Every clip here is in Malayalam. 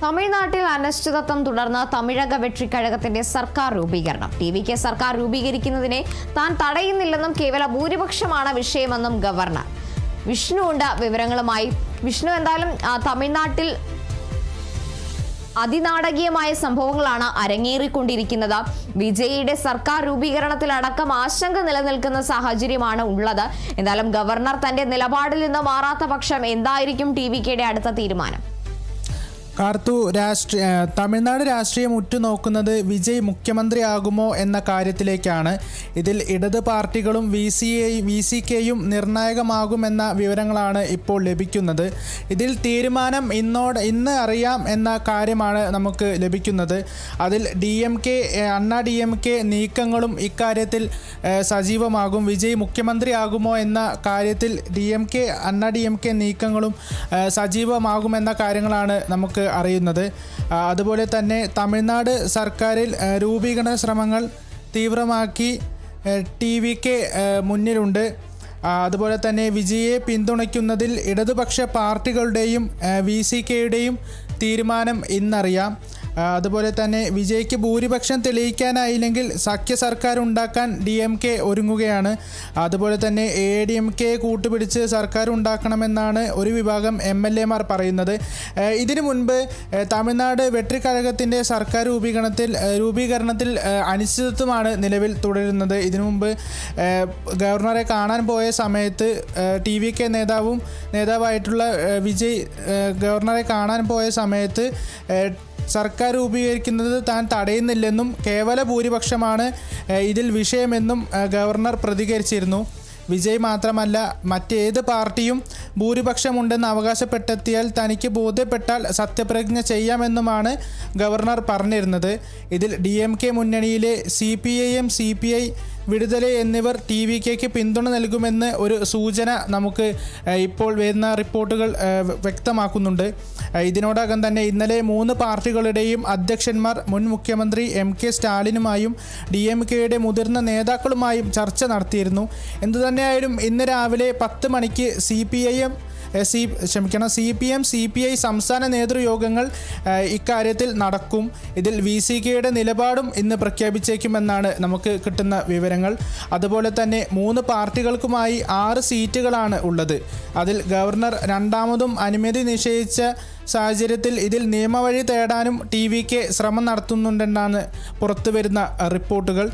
തമിഴ്നാട്ടിൽ അനിശ്ചിതത്വം തുടർന്ന് തമിഴക വെട്രിക്കഴകത്തിന്റെ സർക്കാർ രൂപീകരണം. ടിവിക്ക് സർക്കാർ രൂപീകരിക്കുന്നതിനെ താൻ തടയുന്നില്ലെന്നും കേവല ഭൂരിപക്ഷമാണ് വിഷയമെന്നും ഗവർണർ. വിഷ്ണു ഉണ്ട് വിവരങ്ങളുമായി. വിഷ്ണു, എന്തായാലും തമിഴ്നാട്ടിൽ അതിനാടകീയമായ സംഭവങ്ങളാണ് അരങ്ങേറിക്കൊണ്ടിരിക്കുന്നത്. വിജയിയുടെ സർക്കാർ രൂപീകരണത്തിലടക്കം ആശങ്ക നിലനിൽക്കുന്ന സാഹചര്യമാണ് ഉള്ളത്. എന്തായാലും ഗവർണർ തന്റെ നിലപാടിൽ നിന്ന് മാറാത്ത പക്ഷം എന്തായിരിക്കും ടിവിക്കയുടെ അടുത്ത തീരുമാനം? കാർത്തു, തമിഴ്നാട് രാഷ്ട്രീയം ഉറ്റുനോക്കുന്നത് വിജയ് മുഖ്യമന്ത്രിയാകുമോ എന്ന കാര്യത്തിലേക്കാണ്. ഇതിൽ ഇടത് പാർട്ടികളും വി സി കെയും നിർണായകമാകുമെന്ന വിവരങ്ങളാണ് ഇപ്പോൾ ലഭിക്കുന്നത്. ഇതിൽ തീരുമാനം ഇന്ന് അറിയാം എന്ന കാര്യമാണ് നമുക്ക് ലഭിക്കുന്നത്. അതിൽ അണ്ണാ ഡി എം കെ നീക്കങ്ങളും ഇക്കാര്യത്തിൽ സജീവമാകും. വിജയ് മുഖ്യമന്ത്രിയാകുമോ എന്ന കാര്യത്തിൽ അണ്ണാ ഡി എം കെ നീക്കങ്ങളും സജീവമാകുമെന്ന കാര്യങ്ങളാണ് നമുക്ക് അറിയുന്നത്. അതുപോലെ തന്നെ തമിഴ്നാട് സർക്കാരിൽ രൂപീകരണ ശ്രമങ്ങൾ തീവ്രമാക്കി ടിവിക്ക് മുന്നിലുണ്ട്. അതുപോലെ തന്നെ വിജയെ പിന്തുണയ്ക്കുന്നതിൽ ഇടതുപക്ഷ പാർട്ടികളുടെയും വി സി കെയുടെയും തീരുമാനം ഇന്നറിയാം. അതുപോലെ തന്നെ വിജയ്ക്ക് ഭൂരിപക്ഷം തെളിയിക്കാനായില്ലെങ്കിൽ സഖ്യ സർക്കാർ ഉണ്ടാക്കാൻ ഡി എം കെ ഒരുങ്ങുകയാണ്. അതുപോലെ തന്നെ ADMK കൂട്ടുപിടിച്ച് സർക്കാർ ഉണ്ടാക്കണമെന്നാണ് ഒരു വിഭാഗം MLA മാർ പറയുന്നത്. ഇതിനു മുൻപ് തമിഴ്നാട് വെട്രിക്കഴകത്തിൻ്റെ സർക്കാർ രൂപീകരണത്തിൽ അനിശ്ചിതത്വമാണ് നിലവിൽ തുടരുന്നത്. ഇതിനു മുമ്പ് ഗവർണറെ കാണാൻ പോയ സമയത്ത് TVK നേതാവായിട്ടുള്ള വിജയ് ഗവർണറെ കാണാൻ പോയ സമയത്ത് സർക്കാർ രൂപീകരിക്കുന്നത് താൻ തടയുന്നില്ലെന്നും കേവല ഭൂരിപക്ഷമാണ് ഇതിൽ വിഷയമെന്നും ഗവർണർ പ്രതികരിച്ചിരുന്നു. വിജയ് മാത്രമല്ല, മറ്റേത് പാർട്ടിയും ഭൂരിപക്ഷമുണ്ടെന്ന് അവകാശപ്പെട്ടെത്തിയാൽ തനിക്ക് ബോധ്യപ്പെട്ടാൽ സത്യപ്രതിജ്ഞ ചെയ്യാമെന്നുമാണ് ഗവർണർ പറഞ്ഞിരുന്നത്. ഇതിൽ DMK മുന്നണിയിലെ CPIM CPI വിടുതല എന്നിവർ TVKയ്ക്ക് പിന്തുണ നൽകുമെന്ന് ഒരു സൂചന നമുക്ക് ഇപ്പോൾ വരുന്ന റിപ്പോർട്ടുകൾ വ്യക്തമാക്കുന്നുണ്ട്. ഇതിനോടകം തന്നെ ഇന്നലെ 3 പാർട്ടികളുടെയും അധ്യക്ഷന്മാർ മുൻ മുഖ്യമന്ത്രി MK സ്റ്റാലിനുമായും DMKയുടെ മുതിർന്ന നേതാക്കളുമായും ചർച്ച നടത്തിയിരുന്നു. എന്തുതന്നെയായാലും ഇന്ന് രാവിലെ 10 മണിക്ക് CPM CPI സംസ്ഥാന നേതൃയോഗങ്ങൾ ഇക്കാര്യത്തിൽ നടക്കും. ഇതിൽ VCKയുടെ നിലപാടും ഇന്ന് പ്രഖ്യാപിച്ചേക്കുമെന്നാണ് നമുക്ക് കിട്ടുന്ന വിവരങ്ങൾ. അതുപോലെ തന്നെ 3 പാർട്ടികൾക്കുമായി 6 സീറ്റുകളാണ് ഉള്ളത്. അതിൽ ഗവർണർ രണ്ടാമതും അനുമതി നിഷേധിച്ച സാഹചര്യത്തിൽ ഇതിൽ നിയമവഴി തേടാനും TVK ശ്രമം നടത്തുന്നുണ്ടെന്നാണ് പുറത്തു വരുന്ന റിപ്പോർട്ടുകൾ.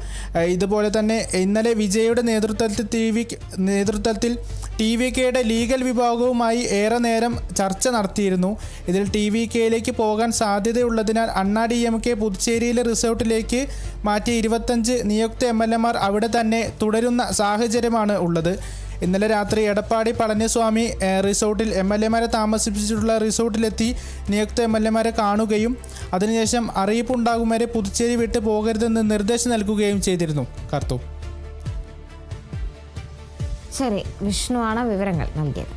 ഇതുപോലെ തന്നെ ഇന്നലെ വിജയുടെ നേതൃത്വത്തിൽ TVKയുടെ ലീഗൽ വിഭാഗവുമായി ഏറെ നേരം ചർച്ച നടത്തിയിരുന്നു. ഇതിൽ TVKയിലേക്ക് പോകാൻ സാധ്യതയുള്ളതിനാൽ അണ്ണാ DMK പുതുച്ചേരിയിലെ റിസോർട്ടിലേക്ക് മാറ്റി 25 നിയുക്ത MLA മാർ അവിടെ തന്നെ തുടരുന്ന സാഹചര്യമാണ് ഉള്ളത്. ഇന്നലെ രാത്രി എടപ്പാടി പളനിസ്വാമി റിസോർട്ടിൽ MLA മാരെ താമസിപ്പിച്ചിട്ടുള്ള റിസോർട്ടിലെത്തി നിയുക്ത MLA മാരെ കാണുകയും അതിനുശേഷം അറിയിപ്പുണ്ടാകും വരെ പുതുച്ചേരി വിട്ട് പോകരുതെന്ന് നിർദ്ദേശം നൽകുകയും ചെയ്തിരുന്നു. കാർത്തു, ശരി, വിഷ്ണുവാണ് വിവരങ്ങൾ നൽകിയത്.